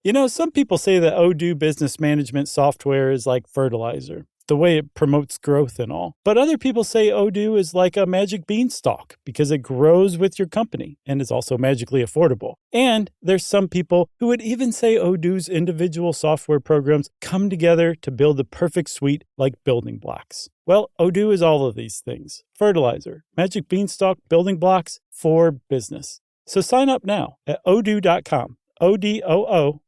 You know, some people say that Odoo business management software is like fertilizer, the way it promotes growth and all. But other people say Odoo is like a magic beanstalk because it grows with your company and is also magically affordable. And there's some people who would even say Odoo's individual software programs come together to build the perfect suite like building blocks. Well, Odoo is all of these things. Fertilizer, magic beanstalk, building blocks for business. So sign up now at odoo.com, ODOO.com.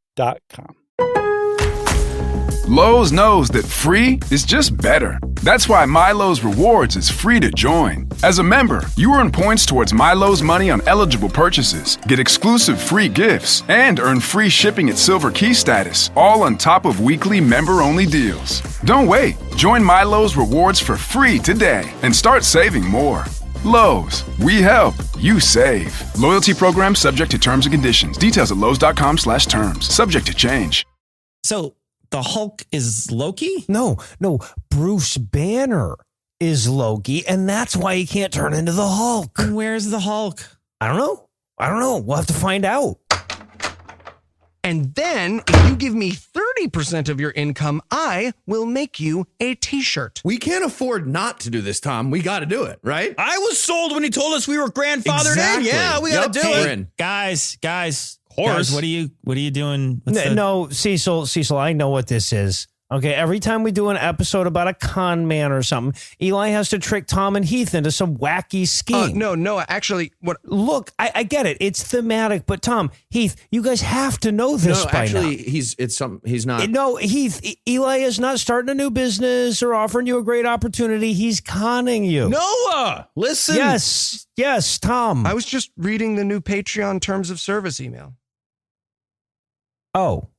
Lowe's knows that free is just better. That's why MyLowe's Rewards is free to join. As a member, you earn points towards MyLowe's money on eligible purchases, get exclusive free gifts, and earn free shipping at Silver Key status, all on top of weekly member-only deals. Don't wait. Join MyLowe's Rewards for free today and start saving more. Lowe's, we help, you save. Loyalty program subject to terms and conditions. Details at lowes.com/terms. Subject to change. So the Hulk is Loki? No, Bruce Banner is Loki, and that's why he can't turn into the Hulk. And where's the Hulk? I don't know. We'll have to find out. And then, if you give me 30% of your income, I will make you a t-shirt. We can't afford not to do this, Tom. We got to do it, right? I was sold when he told us we were grandfathered Exactly. in. Yeah, we got to do We're it. in. Guys, Horse. what are you doing? No, Cecil, I know what this is. Okay, every time we do an episode about a con man or something, Eli has to trick Tom and Heath into some wacky scheme. No, actually, what? Look, I get it. It's thematic, but Tom, Heath, you guys have to know this by now. He's not. No, Heath, Eli is not starting a new business or offering you a great opportunity. He's conning you. Noah, listen. Yes, Tom. I was just reading the new Patreon terms of service email. Oh,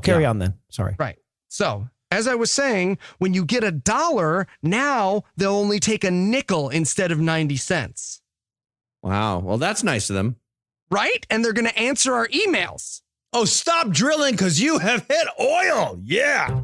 carry on then. Sorry. Right. So, as I was saying, when you get $1, now they'll only take a nickel instead of 90 cents. Wow. Well, that's nice of them. Right? And they're going to answer our emails. Oh, stop drilling because you have hit oil. Yeah.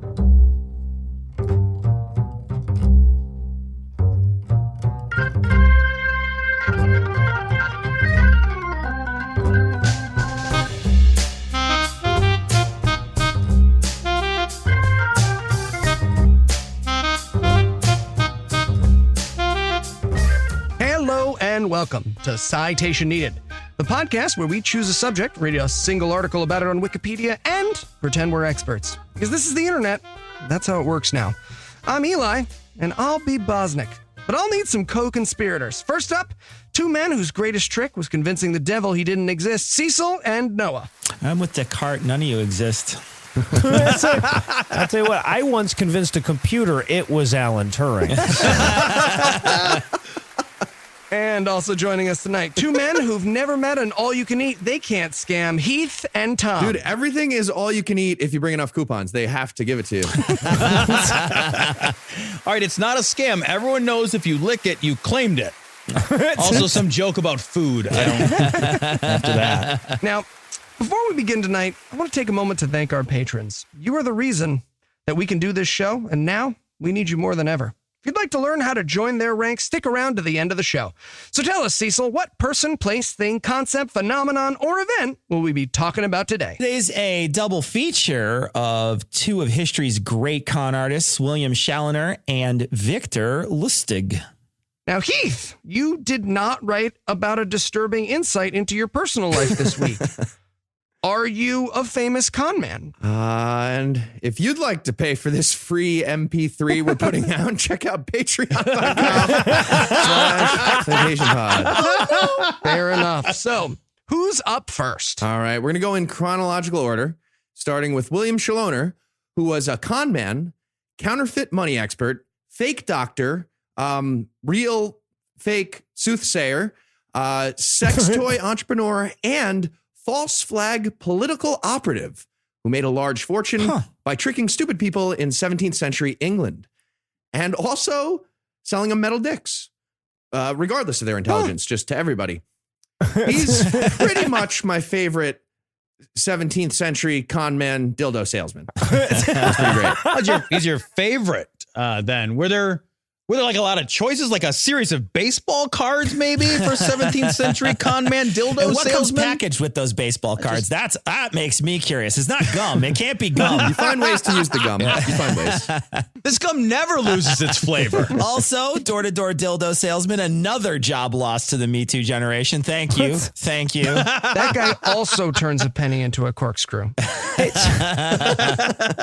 Hello and welcome to Citation Needed, the podcast where we choose a subject, read a single article about it on Wikipedia, and pretend we're experts. Because this is the internet. That's how it works now. I'm Eli, and I'll be Bosnick. But I'll need some co-conspirators. First up, two men whose greatest trick was convincing the devil he didn't exist, Cecil and Noah. I'm with Descartes. None of you exist. I'll tell you what, I once convinced a computer it was Alan Turing. And also joining us tonight, two men who've never met an all-you-can-eat they can't scam, Heath and Tom. Dude, everything is all you can eat if you bring enough coupons. They have to give it to you. All right, it's not a scam. Everyone knows if you lick it, you claimed it. Also, some joke about food. I don't. After that. Now, before we begin tonight, I want to take a moment to thank our patrons. You are the reason that we can do this show, and now we need you more than ever. If you'd like to learn how to join their ranks, stick around to the end of the show. So tell us, Cecil, what person, place, thing, concept, phenomenon, or event will we be talking about today? Today's a double feature of two of history's great con artists, William Chaloner and Victor Lustig. Now, Heath, you did not write about a disturbing insight into your personal life this week. Are you a famous con man? And if you'd like to pay for this free MP3 we're putting out, check out patreon.com/citationpod. Fair enough. So, who's up first? All right, we're going to go in chronological order, starting with William Chaloner, who was a con man, counterfeit money expert, fake doctor, real fake soothsayer, sex toy entrepreneur, and false flag political operative who made a large fortune by tricking stupid people in 17th century England, and also selling them metal dicks, regardless of their intelligence, just to everybody. He's pretty much my favorite 17th century con man dildo salesman. That's pretty great. He's your favorite, then. Were there Were there like a lot of choices, like a series of baseball cards, maybe for 17th century con man dildo And what comes salesman? packaged with those baseball cards? That makes me curious. It's not gum. It can't be gum. You find ways to use the gum. You find ways. This gum never loses its flavor. Also, door-to-door dildo salesman, another job lost to the Me Too generation. Thank you. Thank you. That guy also turns a penny into a corkscrew. Hey,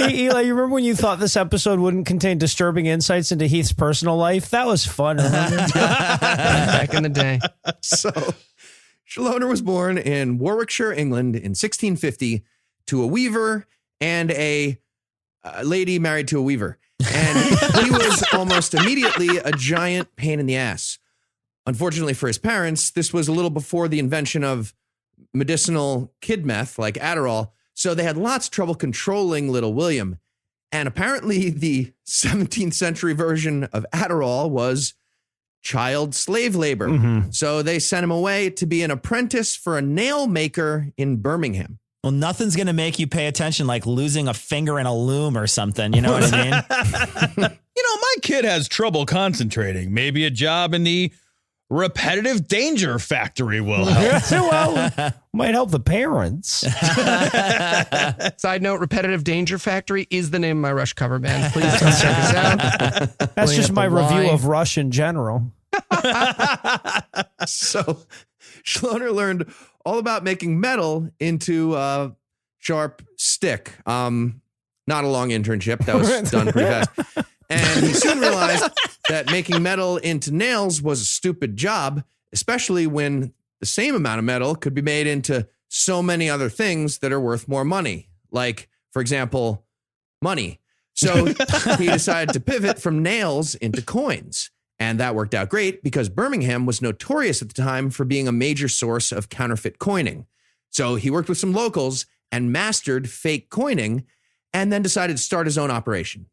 Eli, you remember when you thought this episode wouldn't contain disturbing insights into Heath's personal life? That was fun. Remember? Back in the day. So, Chaloner was born in Warwickshire, England in 1650 to a weaver and a lady married to a weaver. And he was almost immediately a giant pain in the ass. Unfortunately for his parents, this was a little before the invention of medicinal kid meth like Adderall, so they had lots of trouble controlling little William. And apparently the 17th century version of Adderall was child slave labor. Mm-hmm. So they sent him away to be an apprentice for a nail maker in Birmingham. Well, nothing's going to make you pay attention like losing a finger in a loom or something. You know what I mean? My kid has trouble concentrating. Maybe a job in the repetitive danger factory will help. Well, might help the parents. Side note, Repetitive Danger Factory is the name of my Rush cover band. Please come check us out. That's Playing just at my the review Y. of Rush in general. So Chaloner learned all about making metal into a sharp stick. Not a long internship. That was done pretty fast. And he soon realized that making metal into nails was a stupid job, especially when the same amount of metal could be made into so many other things that are worth more money. Like, for example, money. So he decided to pivot from nails into coins. And that worked out great because Birmingham was notorious at the time for being a major source of counterfeit coining. So he worked with some locals and mastered fake coining and then decided to start his own operation.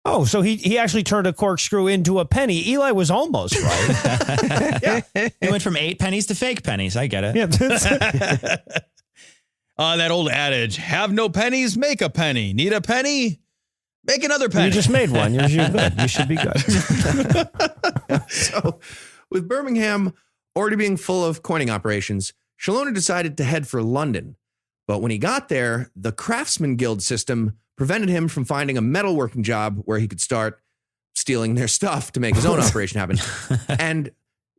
Oh, so he actually turned a corkscrew into a penny. Eli was almost right. He went from 8 pennies to fake pennies. I get it. Yeah. That old adage, have no pennies, make a penny. Need a penny? Make another penny. You just made one. You're good. You should be good. So with Birmingham already being full of coining operations, Chaloner decided to head for London. But when he got there, the Craftsman Guild system prevented him from finding a metalworking job where he could start stealing their stuff to make his own operation happen. And,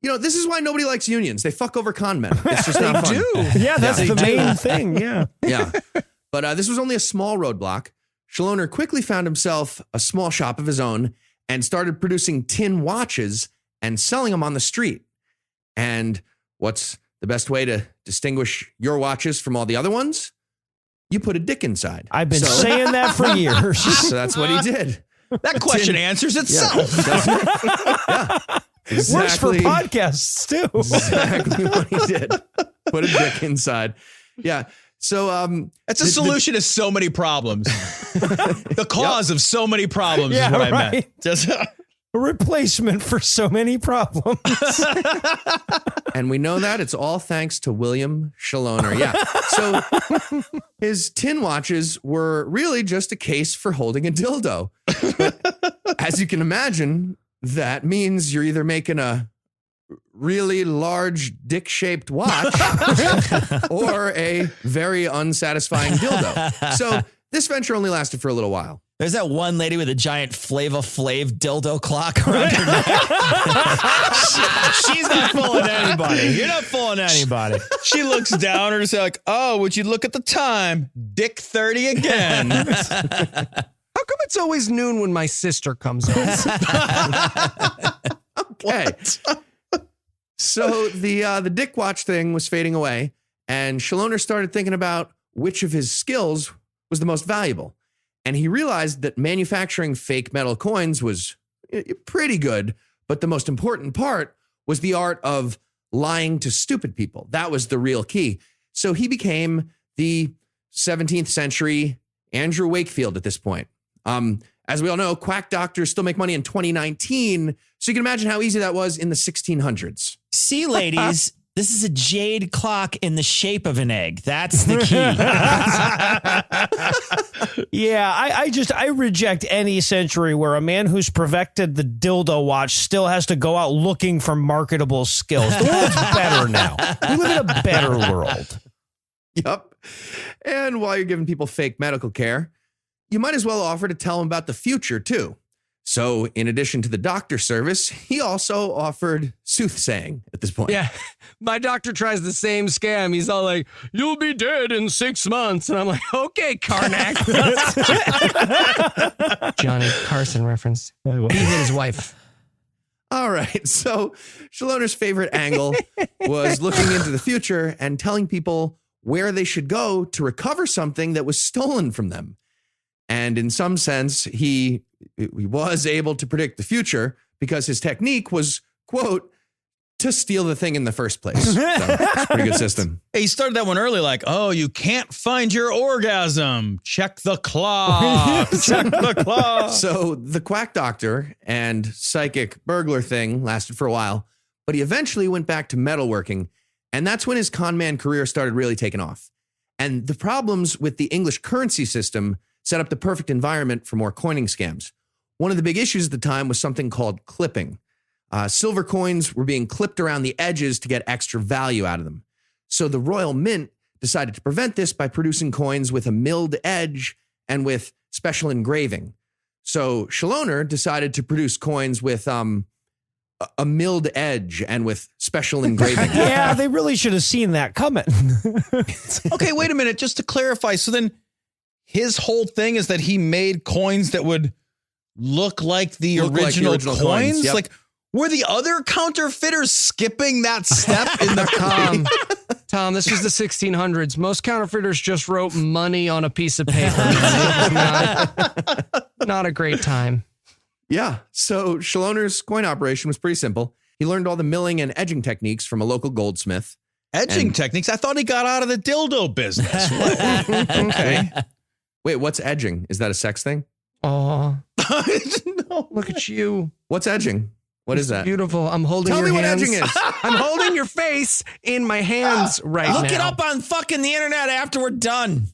this is why nobody likes unions. They fuck over con men. It's just not fun. Yeah, that's the main thing. Yeah. Yeah. But this was only a small roadblock. Chaloner quickly found himself a small shop of his own and started producing tin watches and selling them on the street. And what's the best way to distinguish your watches from all the other ones? You put a dick inside. I've been saying that for years. So that's what he did. That question answers itself. Exactly, Works for podcasts, too. exactly what he did. Put a dick inside. Yeah. So That's a solution to so many problems. The cause of so many problems is what I meant. Just A replacement for so many problems. and we know that it's all thanks to William Chaloner. Yeah. So his tin watches were really just a case for holding a dildo. But as you can imagine, that means you're either making a really large dick-shaped watch or a very unsatisfying dildo. So this venture only lasted for a little while. There's that one lady with a giant Flava Flav dildo clock around her neck. She's not fooling anybody. You're not fooling anybody. she looks down and is like, oh, would you look at the time? Dick 30 again. How come it's always noon when my sister comes home? Okay. So the dick watch thing was fading away, and Chaloner started thinking about which of his skills was the most valuable. And he realized that manufacturing fake metal coins was pretty good, but the most important part was the art of lying to stupid people. That was the real key. So he became the 17th century Andrew Wakefield at this point. As we all know, quack doctors still make money in 2019. So you can imagine how easy that was in the 1600s. See, ladies, this is a jade clock in the shape of an egg. That's the key. Yeah, I reject any century where a man who's perfected the dildo watch still has to go out looking for marketable skills. The world's better now. We live in a better world. Yep. And while you're giving people fake medical care, you might as well offer to tell them about the future, too. So in addition to the doctor service, he also offered soothsaying at this point. Yeah. My doctor tries the same scam. He's all like, you'll be dead in 6 months. And I'm like, okay, Karnak. Johnny Carson reference. He hit his wife. All right. So Chaloner's favorite angle was looking into the future and telling people where they should go to recover something that was stolen from them. And in some sense, he was able to predict the future because his technique was, quote, to steal the thing in the first place. So, pretty good system. Hey, he started that one early, like, oh, you can't find your orgasm. Check the clock. Check the clock. So the quack doctor and psychic burglar thing lasted for a while, but he eventually went back to metalworking. And that's when his con man career started really taking off. And the problems with the English currency system set up the perfect environment for more coining scams. One of the big issues at the time was something called clipping. Silver coins were being clipped around the edges to get extra value out of them. So the Royal Mint decided to prevent this by producing coins with a milled edge and with special engraving. So Chaloner decided to produce coins with a milled edge and with special engraving. Yeah, they really should have seen that coming. Okay, wait a minute. Just to clarify. So then his whole thing is that he made coins that would look like the original coins? Yep. Like, were the other counterfeiters skipping that step in the Tom, this was the 1600s. Most counterfeiters just wrote money on a piece of paper. Not a great time. Yeah. So Chaloner's coin operation was pretty simple. He learned all the milling and edging techniques from a local goldsmith. edging techniques? I thought he got out of the dildo business. Okay. Wait, what's edging? Is that a sex thing? Oh, No. look at you. What's edging? What is that? Beautiful. I'm holding Tell your me what hands. edging is. I'm holding your face in my hands right now. Look it up on fucking the internet after we're done.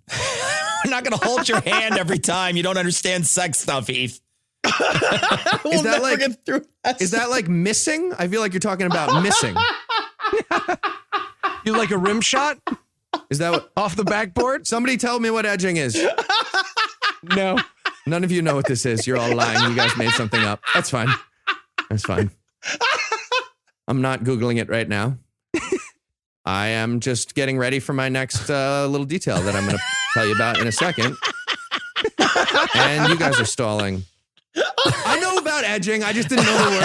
We're not going to hold your hand every time you don't understand sex stuff, Heath. We'll that never like- get through that. Is that like missing? I feel like you're talking about missing. You like a rim shot Is that what? off the backboard? Somebody tell me what edging is. No. None of you know what this is. You're all lying. You guys made something up. That's fine. That's fine. I'm not Googling it right now. I am just getting ready for my next little detail that I'm going to tell you about in a second. And you guys are stalling. I know about edging. I just didn't know the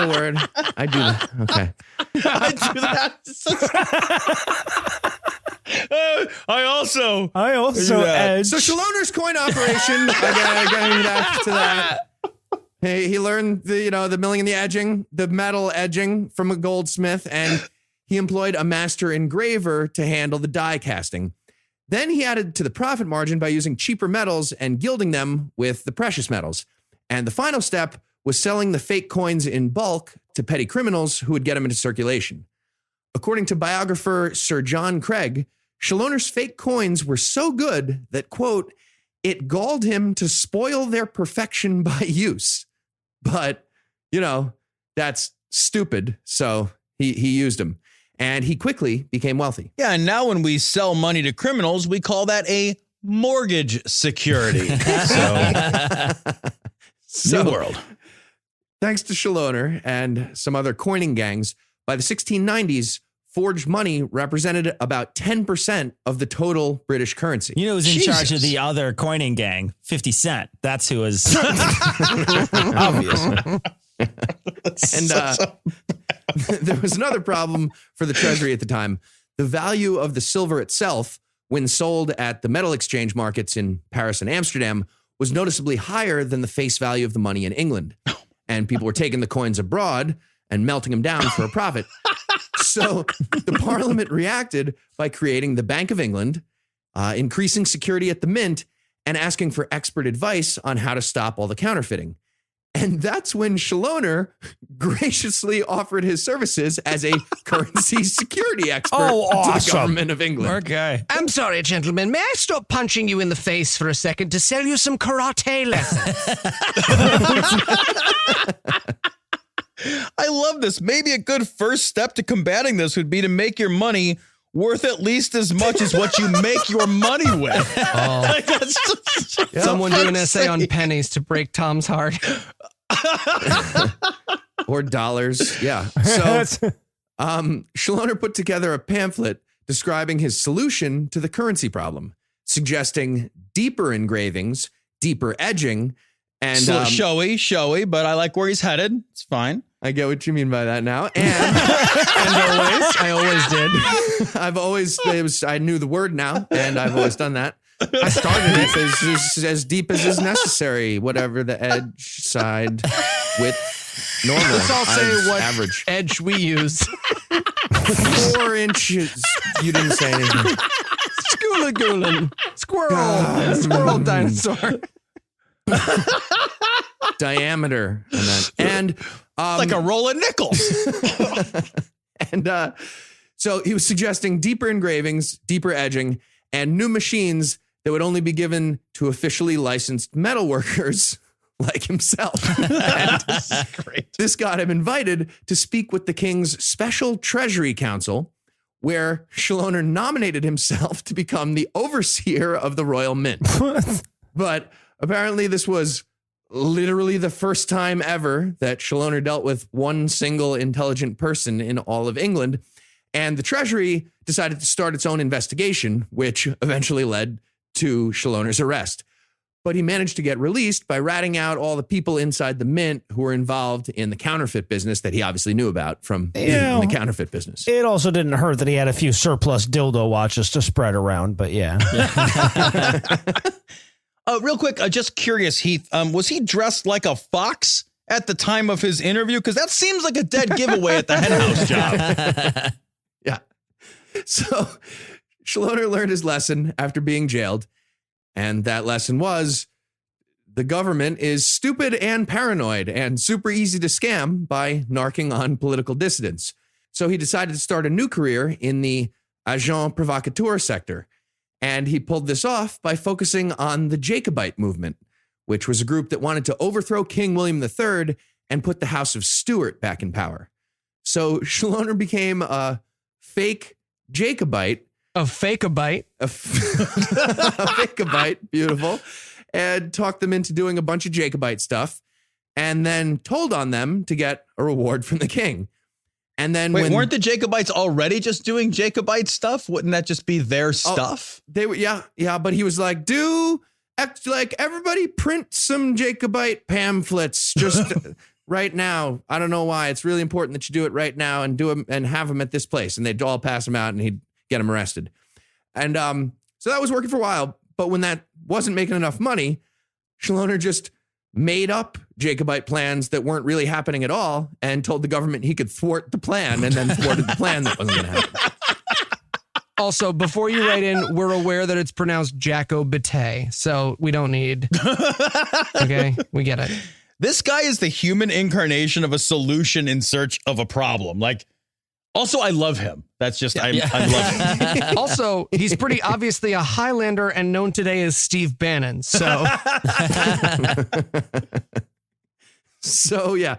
word. I do that. Okay. I do that. I also edge. So Chaloner's coin operation, getting back to that. He learned the milling and the edging, the metal edging from a goldsmith, and he employed a master engraver to handle the die casting. Then he added to the profit margin by using cheaper metals and gilding them with the precious metals. And the final step was selling the fake coins in bulk to petty criminals who would get them into circulation. According to biographer Sir John Craig, Chaloner's fake coins were so good that, quote, it galled him to spoil their perfection by use. But, that's stupid. So he used them. And he quickly became wealthy. Yeah, and now when we sell money to criminals, we call that a mortgage security. So, New world. thanks to Chaloner and some other coining gangs, by the 1690s, forged money represented about 10% of the total British currency. You know who's in charge of Jesus. the other coining gang? 50 Cent. That's who is. Obviously. And there was another problem for the treasury at the time. The value of the silver itself, when sold at the metal exchange markets in Paris and Amsterdam, was noticeably higher than the face value of the money in England. And people were taking the coins abroad and melting them down for a profit. So the Parliament reacted by creating the Bank of England, increasing security at the mint, and asking for expert advice on how to stop all the counterfeiting. And that's when Chaloner graciously offered his services as a currency security expert to the government of England. Okay. I'm sorry, gentlemen. May I stop punching you in the face for a second to sell you some karate lessons? I love this. Maybe a good first step to combating this would be to make your money worth at least as much as what you make your money with. Like, that's just Someone do an essay on pennies to break Tom's heart. Or dollars. Yeah. So Chaloner put together a pamphlet describing his solution to the currency problem, suggesting deeper engravings, deeper edging, and showy, but I like where he's headed. It's fine. I get what you mean by that now. And I always did. I knew the word now, and I've always done that. I started it as deep as is necessary, whatever the edge, side, width, normal. Let's all say what average edge we use. 4 inches. You didn't say anything. Skoolagoolin. Squirrel dinosaur. Diameter. And Like a roll of nickels. And so he was suggesting deeper engravings, deeper edging, and new machines that would only be given to officially licensed metal workers like himself. Great. This got him invited to speak with the king's special treasury council, where Chaloner nominated himself to become the overseer of the royal mint. But apparently this was literally the first time ever that Chaloner dealt with one single intelligent person in all of England. And the Treasury decided to start its own investigation, which eventually led to Chaloner's arrest. But he managed to get released by ratting out all the people inside the mint who were involved in the counterfeit business that he obviously knew about from being in the counterfeit business. It also didn't hurt that he had a few surplus dildo watches to spread around, but yeah. Real quick, just curious, Heath, was he dressed like a fox at the time of his interview? Because that seems like a dead giveaway at the henhouse job. Yeah. So Chaloner learned his lesson after being jailed. And that lesson was the government is stupid and paranoid and super easy to scam by narking on political dissidents. So he decided to start a new career in the agent provocateur sector. And he pulled this off by focusing on the Jacobite movement, which was a group that wanted to overthrow King William III and put the House of Stuart back in power. So Chaloner became a fake Jacobite. A fakeabite. A fakeabite, beautiful, and talked them into doing a bunch of Jacobite stuff and then told on them to get a reward from the king. And then weren't the Jacobites already just doing Jacobite stuff? Wouldn't that just be their stuff? They were, yeah. But he was like, everybody print some Jacobite pamphlets just right now. I don't know why. It's really important that you do it right now and do them and have them at this place. And they'd all pass them out and he'd get them arrested. And so that was working for a while. But when that wasn't making enough money, Chaloner just made up Jacobite plans that weren't really happening at all and told the government he could thwart the plan and then thwarted the plan that wasn't going to happen. Also, before you write in, we're aware that it's pronounced Jacobite, so we don't need. Okay, we get it. This guy is the human incarnation of a solution in search of a problem. Like, also, I love him. That's just, I love him. Also, he's pretty obviously a Highlander and known today as Steve Bannon. So, yeah,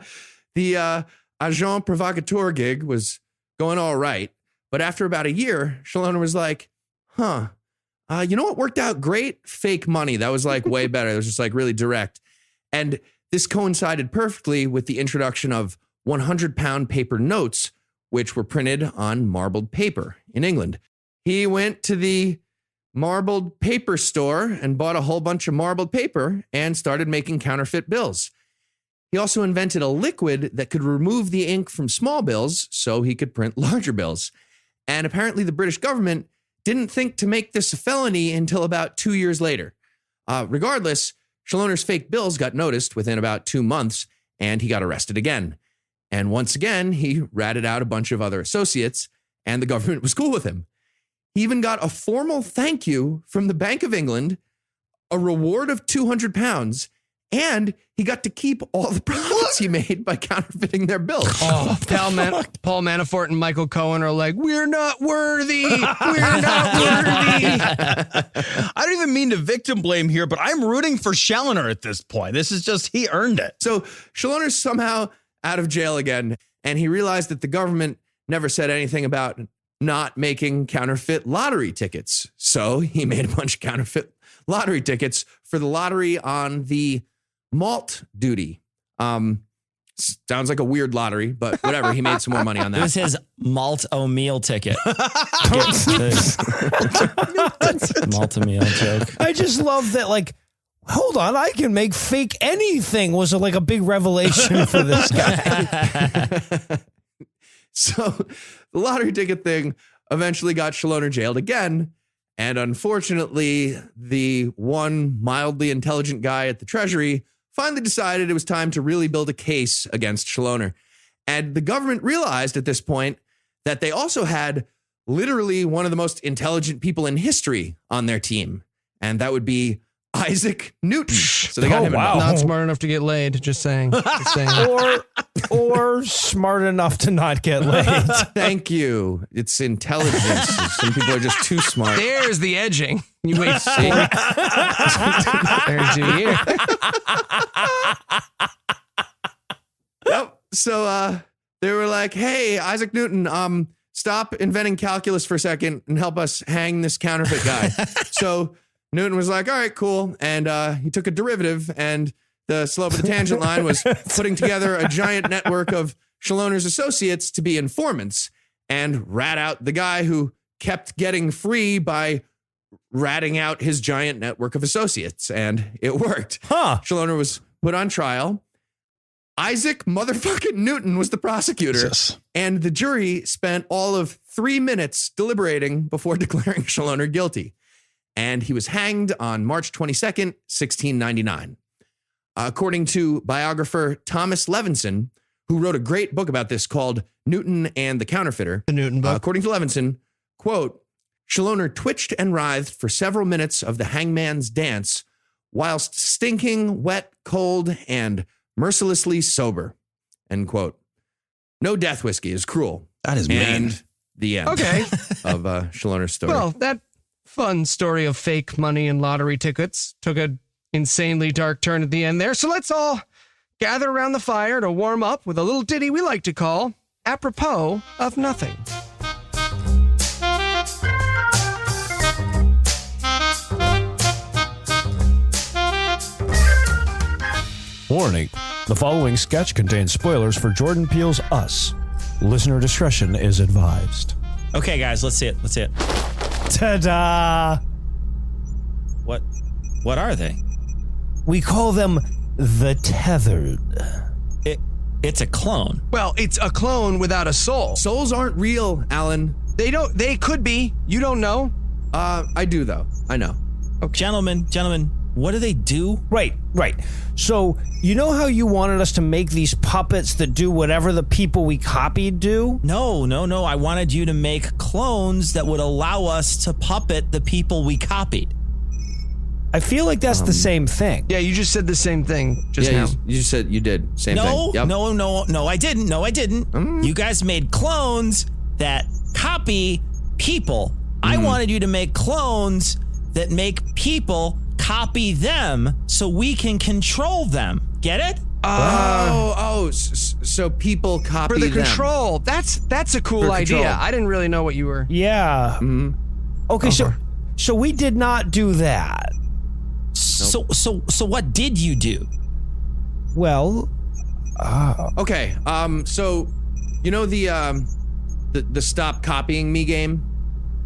the agent provocateur gig was going all right. But after about a year, Chaloner was like, you know what worked out great? Fake money. That was like way better. It was just like really direct. And this coincided perfectly with the introduction of 100-pound paper notes, which were printed on marbled paper in England. He went to the marbled paper store and bought a whole bunch of marbled paper and started making counterfeit bills. He also invented a liquid that could remove the ink from small bills so he could print larger bills. And apparently the British government didn't think to make this a felony until about 2 years later. Regardless, Chaloner's fake bills got noticed within about 2 months, and he got arrested again. And once again, he ratted out a bunch of other associates, and the government was cool with him. He even got a formal thank you from the Bank of England, a reward of £200, And he got to keep all the profits he made by counterfeiting their bills. Oh, Paul Manafort and Michael Cohen are like, we're not worthy. We're not worthy. I don't even mean to victim blame here, but I'm rooting for Chaloner at this point. This is just, he earned it. So Chaloner's somehow out of jail again, and he realized that the government never said anything about not making counterfeit lottery tickets. So he made a bunch of counterfeit lottery tickets for the lottery on the malt duty. Sounds like a weird lottery, but whatever. He made some more money on that. It was his malt-o-meal ticket. Malt-o-meal joke. I just love that, like, hold on, I can make fake anything was like a big revelation for this guy. So the lottery ticket thing eventually got Chaloner jailed again. And unfortunately, the one mildly intelligent guy at the Treasury finally decided it was time to really build a case against Chaloner. And the government realized at this point that they also had literally one of the most intelligent people in history on their team. And that would be Isaac Newton. So they got him involved. Not smart enough to get laid. Just saying. Just saying. or smart enough to not get laid. Thank you. It's intelligence. Some people are just too smart. There's the edging. You wait. See? There's your ear. Yep. So they were like, hey, Isaac Newton, stop inventing calculus for a second and help us hang this counterfeit guy. So Newton was like, all right, cool. And he took a derivative, and the slope of the tangent line was putting together a giant network of Chaloner's associates to be informants and rat out the guy who kept getting free by ratting out his giant network of associates. And it worked. Chaloner was put on trial. Isaac motherfucking Newton was the prosecutor. Jesus. And the jury spent all of 3 minutes deliberating before declaring Chaloner guilty. And he was hanged on March 22nd, 1699. According to biographer Thomas Levinson, who wrote a great book about this called Newton and the Counterfeiter. The Newton book. According to Levinson, quote, Chaloner twitched and writhed for several minutes of the hangman's dance, whilst stinking, wet, cold, and mercilessly sober, end quote. No death whiskey is cruel. That is mean. And the end Okay. of Chaloner's story. Well, that fun story of fake money and lottery tickets took a insanely dark turn at the end there. So let's all gather around the fire to warm up with a little ditty we like to call Apropos of Nothing. Warning, the following sketch contains spoilers for Jordan Peele's Us. Listener discretion is advised. Okay, guys, let's see it. Let's see it. Ta-da! What are they? We call them the Tethered. It's a clone. Well, it's a clone without a soul. Souls aren't real, Alan. They could be. You don't know. I do, though. I know. Okay. Gentlemen, what do they do? Right. So, you know how you wanted us to make these puppets that do whatever the people we copied do? No. I wanted you to make clones that would allow us to puppet the people we copied. I feel like that's the same thing. Yeah, you just said the same thing just now. You just said you did. Same thing. Yep. No, I didn't. You guys made clones that copy people. I wanted you to make clones that make people copy them so we can control them. Get it? So people copy For the them. control. That's a cool For idea. control. I didn't really know what you were. Yeah. Mm-hmm. Okay, so we did not do that. So what did you do? Well, Okay. So you know the stop copying me game?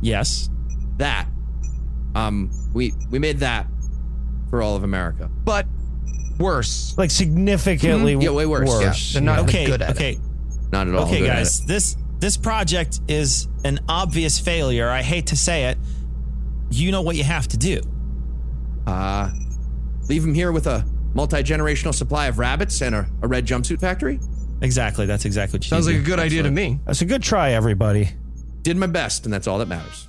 Yes. That. We made that for all of America. But worse. like significantly Yeah, way worse. Yeah. They're not Okay. good at it. Okay. Not at all. Okay, good at guys. it. This project is an obvious failure. I hate to say it. You know what you have to do. Leave him here with a multi-generational supply of rabbits and a red jumpsuit factory? Exactly. That's exactly what you Sounds do. like a good idea to me. that's a good try, everybody. Did my best, and that's all that matters.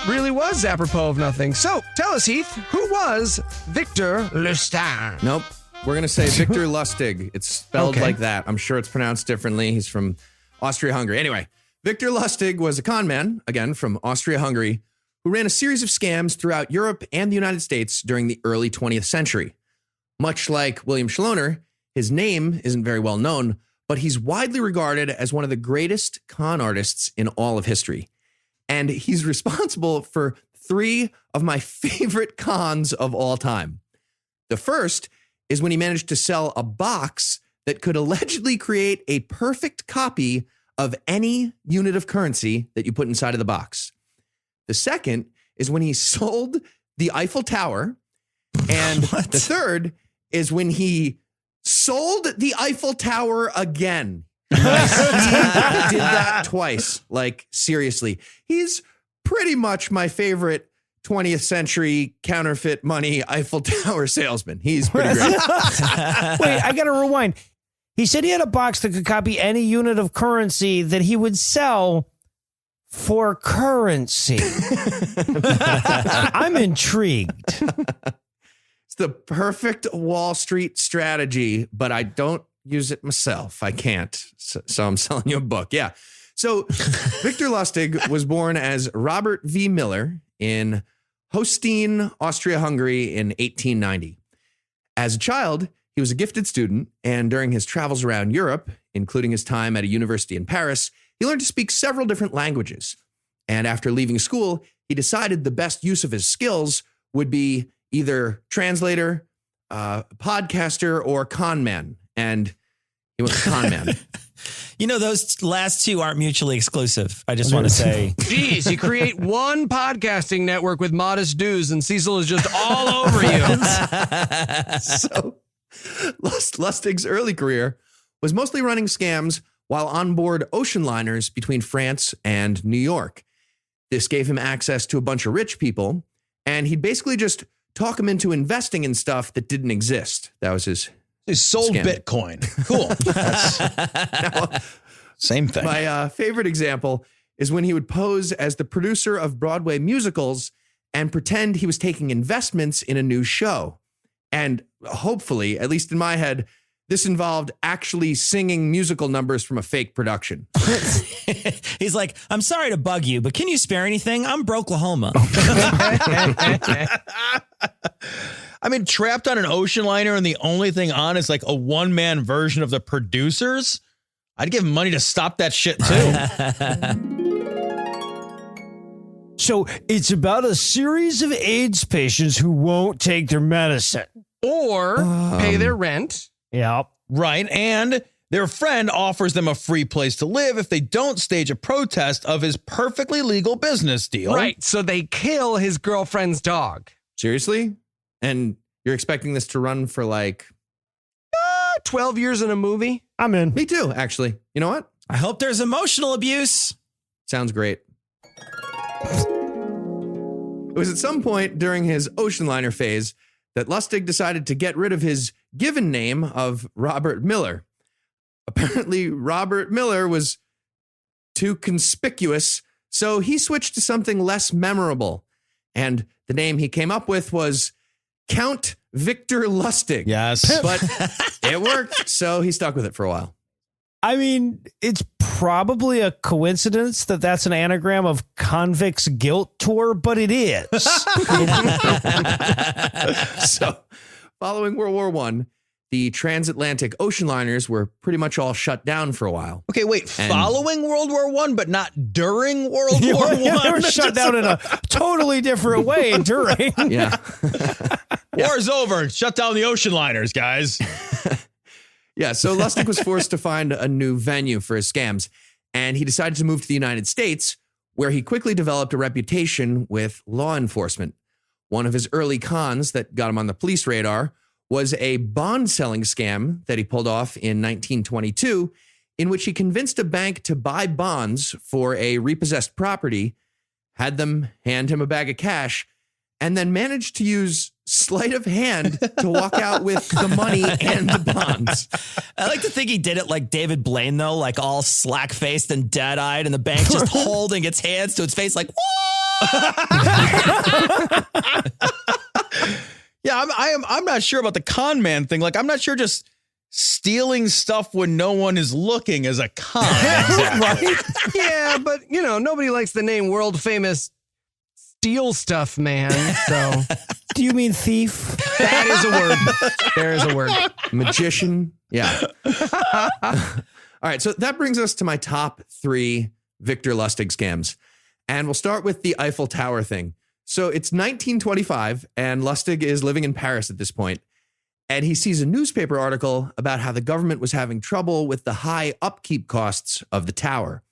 really was apropos of nothing. So tell us, Heath, who was Victor Lustig? Nope. We're going to say Victor Lustig. It's spelled Okay. like that. I'm sure it's pronounced differently. He's from Austria-Hungary. Anyway, Victor Lustig was a con man, again, from Austria-Hungary, who ran a series of scams throughout Europe and the United States during the early 20th century. Much like William Chaloner, his name isn't very well known, but he's widely regarded as one of the greatest con artists in all of history. And he's responsible for 3 of my favorite cons of all time. The first is when he managed to sell a box that could allegedly create a perfect copy of any unit of currency that you put inside of the box. The second is when he sold the Eiffel Tower. And the third is when he sold the Eiffel Tower again. He did that twice. Like, seriously. He's pretty much my favorite 20th century counterfeit money Eiffel Tower salesman. He's pretty great. Wait, I got to rewind. He said he had a box that could copy any unit of currency that he would sell for currency. I'm intrigued. It's the perfect Wall Street strategy, but I don't use it myself. I can't. So I'm selling you a book. Yeah. So Victor Lustig was born as Robert V. Miller in Holstein, Austria-Hungary in 1890. As a child, he was a gifted student, and during his travels around Europe, including his time at a university in Paris, he learned to speak several different languages. And after leaving school, he decided the best use of his skills would be either translator, podcaster, or con man. And he went con man. You know, those last two aren't mutually exclusive. I just want to say. Jeez, you create one podcasting network with modest dues, and Cecil is just all over you. So Lustig's early career was mostly running scams while on board ocean liners between France and New York. This gave him access to a bunch of rich people, and he'd basically just talk them into investing in stuff that didn't exist. That was his He sold scam. Bitcoin. Cool. That's same thing. My favorite example is when he would pose as the producer of Broadway musicals and pretend he was taking investments in a new show. And hopefully, at least in my head, this involved actually singing musical numbers from a fake production. He's like, I'm sorry to bug you, but can you spare anything? I'm Broklahoma. I mean, trapped on an ocean liner and the only thing on is like a one-man version of The Producers. I'd give him money to stop that shit too. So it's about a series of AIDS patients who won't take their medicine. Or pay their rent. Yeah. Right. And their friend offers them a free place to live if they don't stage a protest of his perfectly legal business deal. Right. So they kill his girlfriend's dog. Seriously? And you're expecting this to run for like 12 years in a movie? I'm in. me too, actually. You know what? I hope there's emotional abuse. Sounds great. It was at some point during his ocean liner phase that Lustig decided to get rid of his given name of Robert Miller. Apparently, Robert Miller was too conspicuous, so he switched to something less memorable. And the name he came up with was Count Victor Lustig. Yes. But it worked, so he stuck with it for a while. I mean, it's probably a coincidence that that's an anagram of Convict's Guilt Tour, but it is. So, following World War I, the transatlantic ocean liners were pretty much all shut down for a while. Okay, wait. And- Following World War I, but not during World They War I. were shut down in a totally different way during. Yeah. War's over. Shut down the ocean liners, guys. Yeah, so Lustig was forced to find a new venue for his scams, and he decided to move to the United States, where he quickly developed a reputation with law enforcement. One of his early cons that got him on the police radar was a bond selling scam that he pulled off in 1922, in which he convinced a bank to buy bonds for a repossessed property, had them hand him a bag of cash, and then managed to use sleight of hand to walk out with the money and the bonds. I like to think he did it like David Blaine, though, like all slack-faced and dead-eyed, and the bank just holding its hands to its face like, what? Yeah, I'm not sure about the con man thing. Like, I'm not sure just stealing stuff when no one is looking is a con. Right? Yeah, but nobody likes the name world famous steal stuff man. So Do you mean thief? that is a word. There is a word. Magician. Yeah. All right. So that brings us to my top 3 Victor Lustig scams. And we'll start with the Eiffel Tower thing. So it's 1925, and Lustig is living in Paris at this point, and he sees a newspaper article about how the government was having trouble with the high upkeep costs of the tower.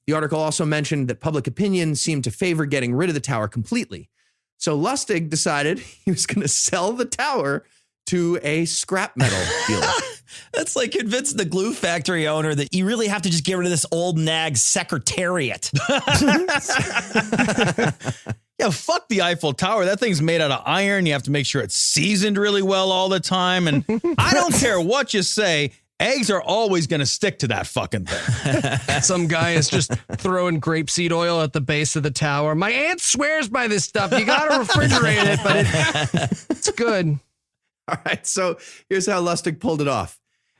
The article also mentioned that public opinion seemed to favor getting rid of the tower completely. So Lustig decided he was going to sell the tower to a scrap metal dealer. That's like convincing the glue factory owner that you really have to just get rid of this old nag secretariat. Yeah, fuck the Eiffel Tower. That thing's made out of iron. You have to make sure it's seasoned really well all the time. And I don't care what you say, eggs are always going to stick to that fucking thing. Some guy is just throwing grapeseed oil at the base of the tower. My aunt swears by this stuff. You got to refrigerate it, but it's good. All right, so here's how Lustig pulled it off.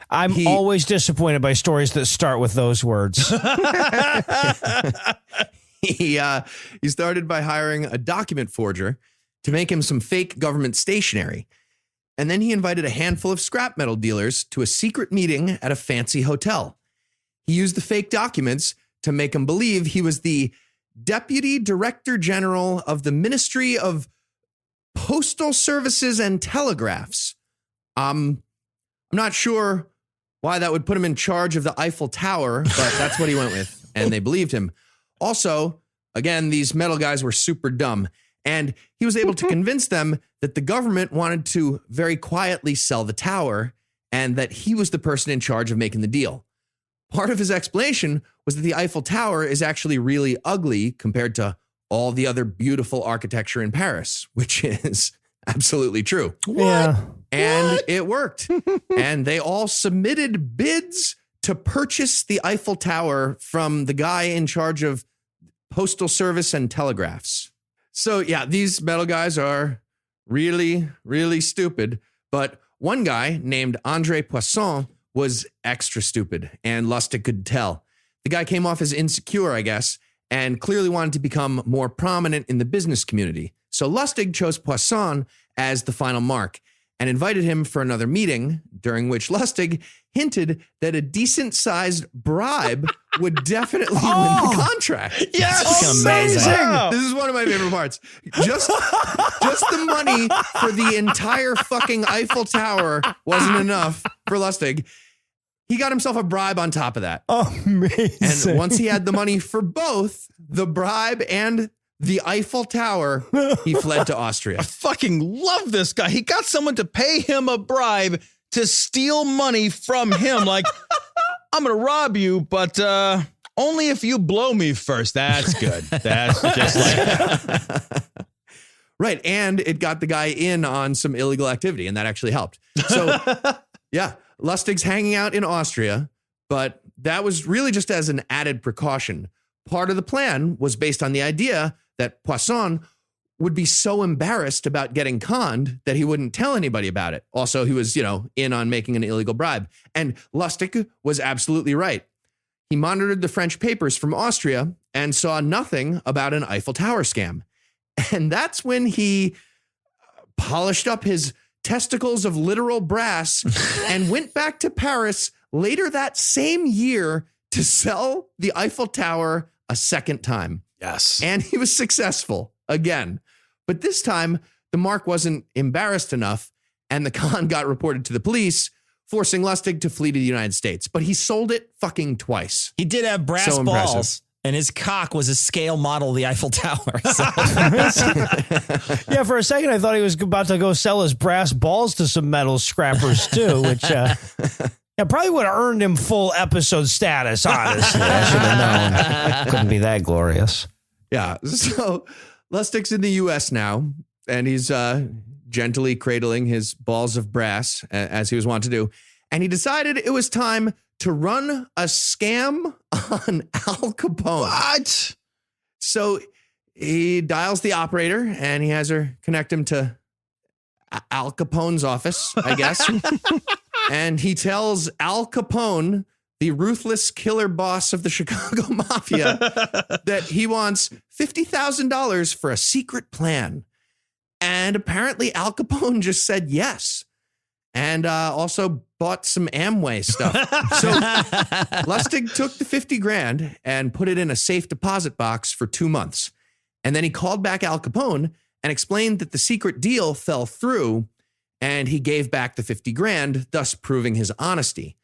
I'm always disappointed by stories that start with those words. He started by hiring a document forger to make him some fake government stationery. And then he invited a handful of scrap metal dealers to a secret meeting at a fancy hotel. He used the fake documents to make them believe he was the Deputy Director General of the Ministry of Postal Services and Telegraphs. I'm not sure why that would put him in charge of the Eiffel Tower, but that's what he went with, and they believed him. Also, again, these metal guys were super dumb, and he was able to convince them that the government wanted to very quietly sell the tower and that he was the person in charge of making the deal. Part of his explanation was that the Eiffel Tower is actually really ugly compared to all the other beautiful architecture in Paris, which is absolutely true. Yeah. And it worked. And they all submitted bids to purchase the Eiffel Tower from the guy in charge of Postal Service and Telegraphs. So yeah, these metal guys are really, really stupid. But one guy named André Poisson was extra stupid, and Lustig could tell. The guy came off as insecure, I guess, and clearly wanted to become more prominent in the business community. So Lustig chose Poisson as the final mark and invited him for another meeting, during which Lustig hinted that a decent-sized bribe would definitely win the contract. Yes, amazing. This is one of my favorite parts. Just the money for the entire fucking Eiffel Tower wasn't enough for Lustig. He got himself a bribe on top of that. Amazing. And once he had the money for both the bribe and the Eiffel Tower, he fled to Austria. I fucking love this guy. He got someone to pay him a bribe to steal money from him. Like, I'm going to rob you, but only if you blow me first. That's good. That's just like... Right. And it got the guy in on some illegal activity, and that actually helped. So, yeah, Lustig's hanging out in Austria, but that was really just as an added precaution. Part of the plan was based on the idea that Poisson would be so embarrassed about getting conned that he wouldn't tell anybody about it. Also, he was, in on making an illegal bribe. And Lustig was absolutely right. He monitored the French papers from Austria and saw nothing about an Eiffel Tower scam. And that's when he polished up his testicles of literal brass and went back to Paris later that same year to sell the Eiffel Tower a second time. Yes. And he was successful again. But this time, the mark wasn't embarrassed enough, and the con got reported to the police, forcing Lustig to flee to the United States. But he sold it fucking twice. He did have brass So balls, impressive. and his cock was a scale model of the Eiffel Tower. So. Yeah, for a second, I thought he was about to go sell his brass balls to some metal scrappers, too, which probably would have earned him full episode status, honestly. I should have known. Couldn't be that glorious. Yeah. So Lustig's in the U.S. now, and he's gently cradling his balls of brass, as he was wont to do. And he decided it was time to run a scam on Al Capone. What? So he dials the operator and he has her connect him to Al Capone's office, I guess. And he tells Al Capone, the ruthless killer boss of the Chicago Mafia, that he wants $50,000 for a secret plan. And apparently Al Capone just said yes. And also bought some Amway stuff. So Lustig took the 50 grand and put it in a safe deposit box for 2 months. And then he called back Al Capone and explained that the secret deal fell through and he gave back the 50 grand, thus proving his honesty.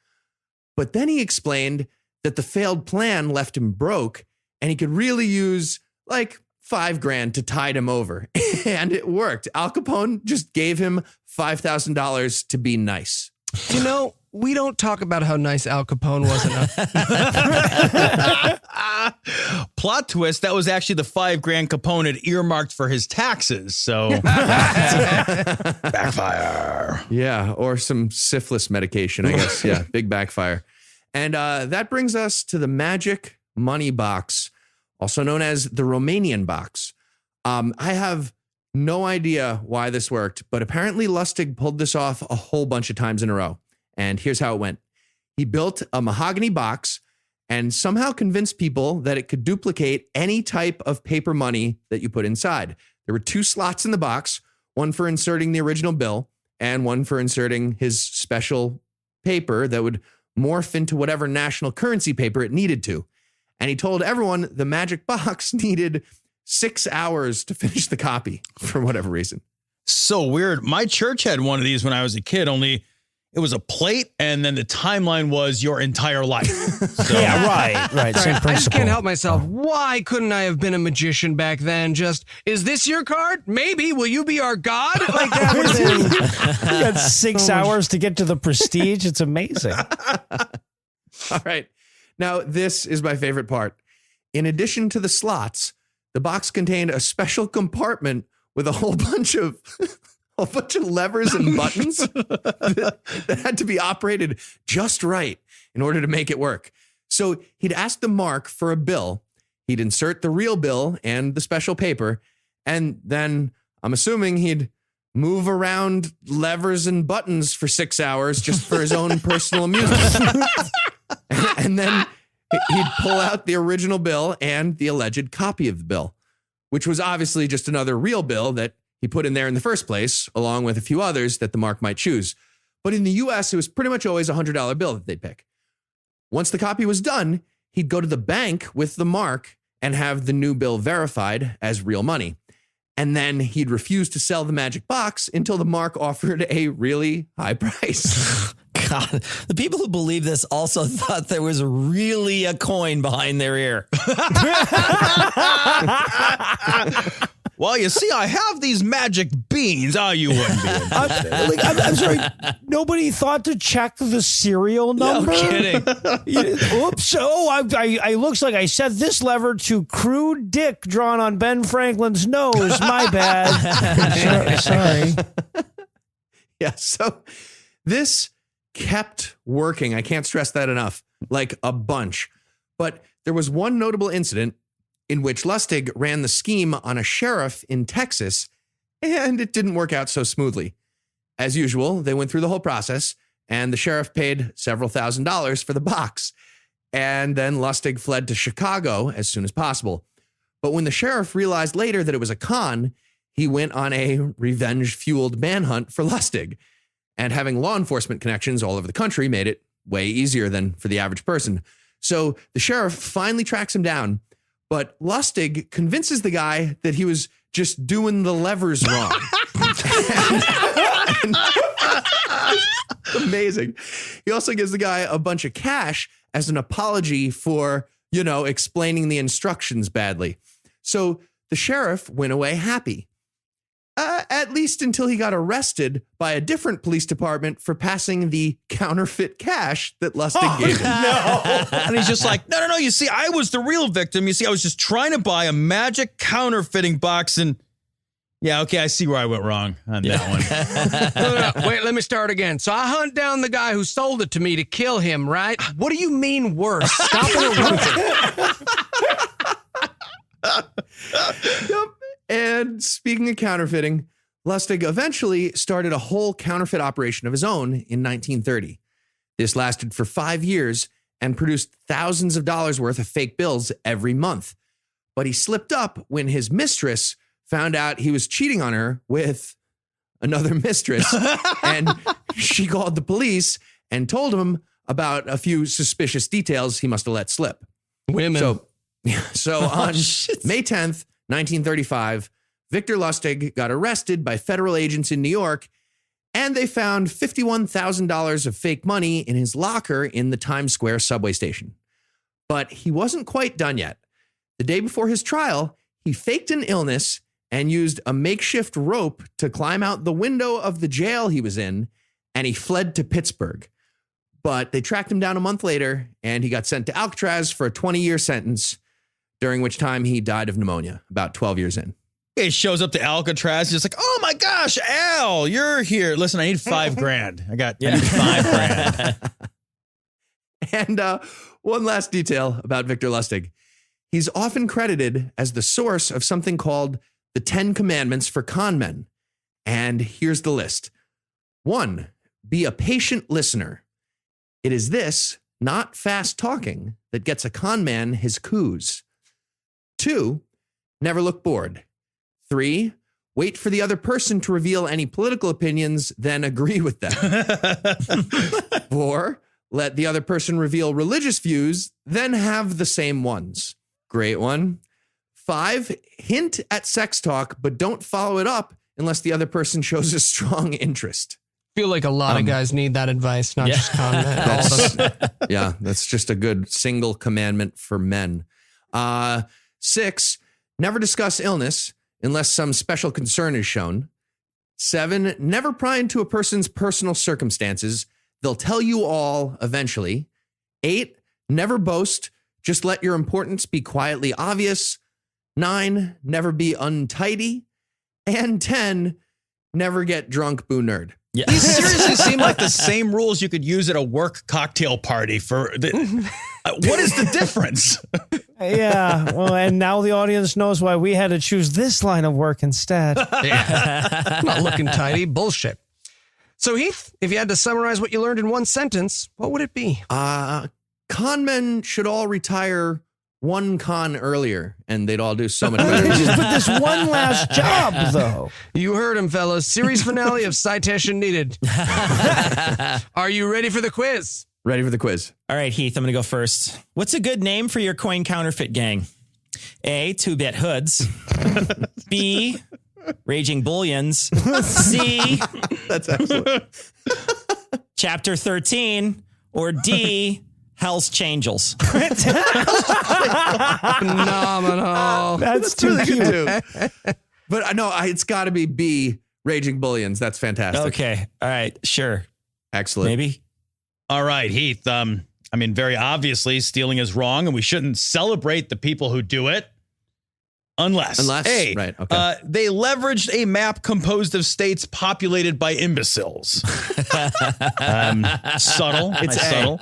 But then he explained that the failed plan left him broke and he could really use like $5 grand to tide him over. And it worked. Al Capone just gave him $5,000 to be nice. You know, we don't talk about how nice Al Capone was enough. Plot twist, that was actually the $5 grand Capone had earmarked for his taxes. So backfire. Yeah, or some syphilis medication, I guess. Yeah, big backfire. And that brings us to the magic money box, also known as the Romanian box. I have no idea why this worked, but apparently Lustig pulled this off a whole bunch of times in a row. And here's how it went. He built a mahogany box and somehow convinced people that it could duplicate any type of paper money that you put inside. There were 2 slots in the box, one for inserting the original bill and one for inserting his special paper that would morph into whatever national currency paper it needed to. And he told everyone the magic box needed 6 hours to finish the copy for whatever reason. So weird. My church had one of these when I was a kid, only it was a plate and then the timeline was your entire life. So. Yeah, right. Same principle. I just can't help myself. Why couldn't I have been a magician back then? Just, is this your card? Maybe. Will you be our god? Like that would have been. You got 6 hours to get to the prestige. It's amazing. All right. Now, this is my favorite part. In addition to the slots, the box contained a special compartment with a whole bunch of levers and buttons that had to be operated just right in order to make it work. So he'd ask the mark for a bill. He'd insert the real bill and the special paper. And then I'm assuming he'd move around levers and buttons for 6 hours just for his own personal amusement. And then he'd pull out the original bill and the alleged copy of the bill, which was obviously just another real bill that he put in there in the first place, along with a few others that the mark might choose. But in the US, it was pretty much always a $100 bill that they'd pick. Once the copy was done, he'd go to the bank with the mark and have the new bill verified as real money. And then he'd refuse to sell the magic box until the mark offered a really high price. God, the people who believe this also thought there was really a coin behind their ear. Well, you see, I have these magic beans. Oh, you wouldn't be. I'm sorry. Nobody thought to check the serial number. No kidding. Oops. Oh, I looks like I set this lever to crude dick drawn on Ben Franklin's nose. My bad. Sorry. Yeah. So this kept working. I can't stress that enough. Like a bunch. But there was one notable incident in which Lustig ran the scheme on a sheriff in Texas, and it didn't work out so smoothly. As usual, they went through the whole process, and the sheriff paid several $1,000s for the box. And then Lustig fled to Chicago as soon as possible. But when the sheriff realized later that it was a con, he went on a revenge-fueled manhunt for Lustig. And having law enforcement connections all over the country made it way easier than for the average person. So the sheriff finally tracks him down, but Lustig convinces the guy that he was just doing the levers wrong. Amazing. He also gives the guy a bunch of cash as an apology for, explaining the instructions badly. So the sheriff went away happy. At least until he got arrested by a different police department for passing the counterfeit cash that Lustig gave him. No. And he's just like, no. You see, I was the real victim. You see, I was just trying to buy a magic counterfeiting box. And yeah, okay, I see where I went wrong on that one. No. Wait, let me start again. So I hunt down the guy who sold it to me to kill him, right? What do you mean worse? Stop it. And speaking of counterfeiting, Lustig eventually started a whole counterfeit operation of his own in 1930. This lasted for 5 years and produced thousands of dollars worth of fake bills every month. But he slipped up when his mistress found out he was cheating on her with another mistress. And she called the police and told him about a few suspicious details he must have let slip. Women. So on May 10th, 1935, Victor Lustig got arrested by federal agents in New York, and they found $51,000 of fake money in his locker in the Times Square subway station. But he wasn't quite done yet. The day before his trial, he faked an illness and used a makeshift rope to climb out the window of the jail he was in, and he fled to Pittsburgh. But they tracked him down a month later, and he got sent to Alcatraz for a 20-year sentence, during which time he died of pneumonia, about 12 years in. He shows up to Alcatraz. He's like, oh my gosh, Al, you're here. Listen, I need $5,000. I need $5,000. And one last detail about Victor Lustig. He's often credited as the source of something called the 10 Commandments for con men. And here's the list. 1, be a patient listener. It is this, not fast talking, that gets a con man his coups. 2, never look bored. 3, wait for the other person to reveal any political opinions, then agree with them. 4, let the other person reveal religious views, then have the same ones. Great one. 5, hint at sex talk, but don't follow it up unless the other person shows a strong interest. Feel like a lot of guys need that advice, not just con men. Yeah, that's just a good single commandment for men. 6, never discuss illness unless some special concern is shown. 7, never pry into a person's personal circumstances. They'll tell you all eventually. 8, never boast. Just let your importance be quietly obvious. 9, never be untidy. And 10, never get drunk, boo nerd. Yeah. These seriously seem like the same rules you could use at a work cocktail party for the. What is the difference? Yeah, well, and now the audience knows why we had to choose this line of work instead. Yeah. Not looking tidy. Bullshit. So, Heath, if you had to summarize what you learned in one sentence, what would it be? Con men should all retire one con earlier, and they'd all do so much better. Just put this one last job, though. You heard him, fellas. Series finale of Citation Needed. Are you ready for the quiz? Ready for the quiz. All right, Heath, I'm going to go first. What's a good name for your coin counterfeit gang? A, 2-bit hoods. B, raging bullions. C, That's excellent. chapter 13. Or D, Hell's Changels. Phenomenal. That's too really cute. good too. But no, it's got to be B, raging bullions. That's fantastic. Okay. All right. Sure. Excellent. Maybe. All right, Heath. Very obviously, stealing is wrong, and we shouldn't celebrate the people who do it. Unless A, right, okay. They leveraged a map composed of states populated by imbeciles. Subtle. It's subtle.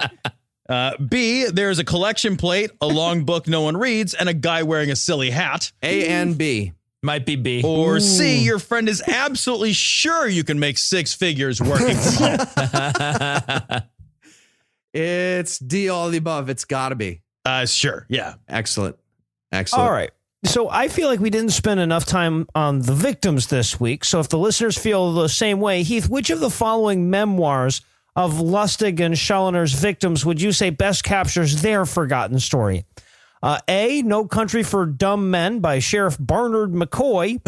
B, there's a collection plate, a long book no one reads, and a guy wearing a silly hat. A and B. Might be B. Or C, your friend is absolutely sure you can make 6 figures working from home. It's D, all the above. It's got to be. Sure. Yeah. Excellent. All right. So I feel like we didn't spend enough time on the victims this week. So if the listeners feel the same way, Heath, which of the following memoirs of Lustig and Chaloner's victims would you say best captures their forgotten story? A, No Country for Dumb Men by Sheriff Barnard McCoy.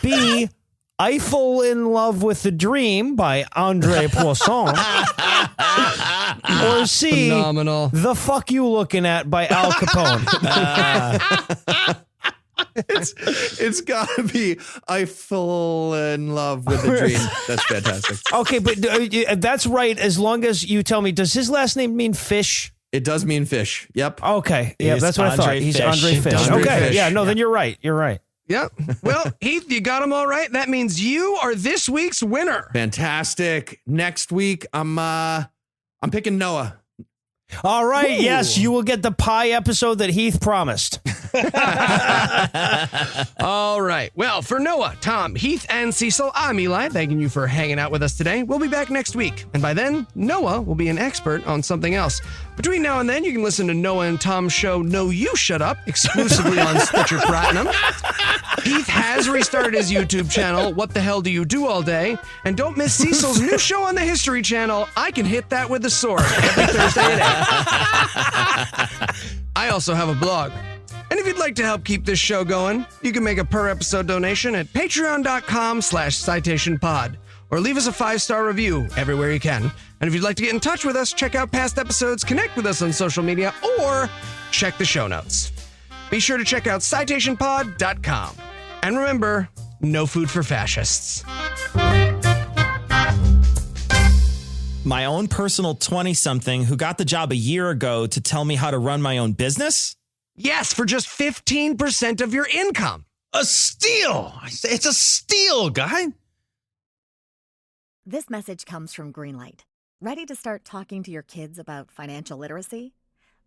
B, Eiffel in Love with the Dream by Andre Poisson. Or C, Phenomenal. The Fuck You Looking At by Al Capone. It's got to be I fall in love with the dream. That's fantastic. Okay, but that's right as long as you tell me, does his last name mean Fish? It does mean fish. Yep. Okay. Yeah, He's that's what I thought. Andre He's Fish. Andre Fish. Andre Okay. Fish. Yeah, no, then you're right. You're right. Yep. Well, Heath, you got them all right. That means you are this week's winner. Fantastic. Next week, I'm picking Noah. All right. Yes, you will get the pie episode that Heath promised. All right. Well, for Noah, Tom, Heath, and Cecil, I'm Eli, thanking you for hanging out with us today. We'll be back next week. And by then, Noah will be an expert on something else. Between now and then, you can listen to Noah and Tom's show, No You Shut Up, exclusively on Stitcher Platinum. Heath has restarted his YouTube channel, What the Hell Do You Do All Day? And don't miss Cecil's new show on the History Channel, I Can Hit That With a Sword, every Thursday at 8. I also have a blog. And if you'd like to help keep this show going, you can make a per-episode donation at patreon.com/citationpod. Or leave us a 5-star review everywhere you can. And if you'd like to get in touch with us, check out past episodes, connect with us on social media, or check the show notes. Be sure to check out citationpod.com. And remember, no food for fascists. My own personal 20-something who got the job a year ago to tell me how to run my own business? Yes, for just 15% of your income. A steal. I say it's a steal, guy. This message comes from Greenlight. Ready to start talking to your kids about financial literacy?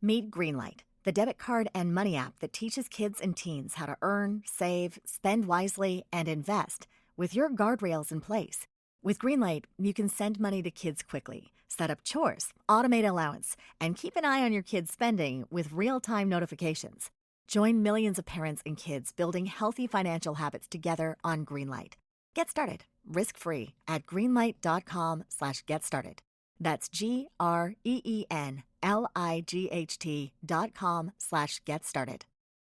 Meet Greenlight, the debit card and money app that teaches kids and teens how to earn, save, spend wisely, and invest with your guardrails in place. With Greenlight, you can send money to kids quickly, set up chores, automate allowance, and keep an eye on your kids' spending with real-time notifications. Join millions of parents and kids building healthy financial habits together on Greenlight. Get started risk-free at greenlight.com/get-started. That's GREENLIGHT.com/get-started.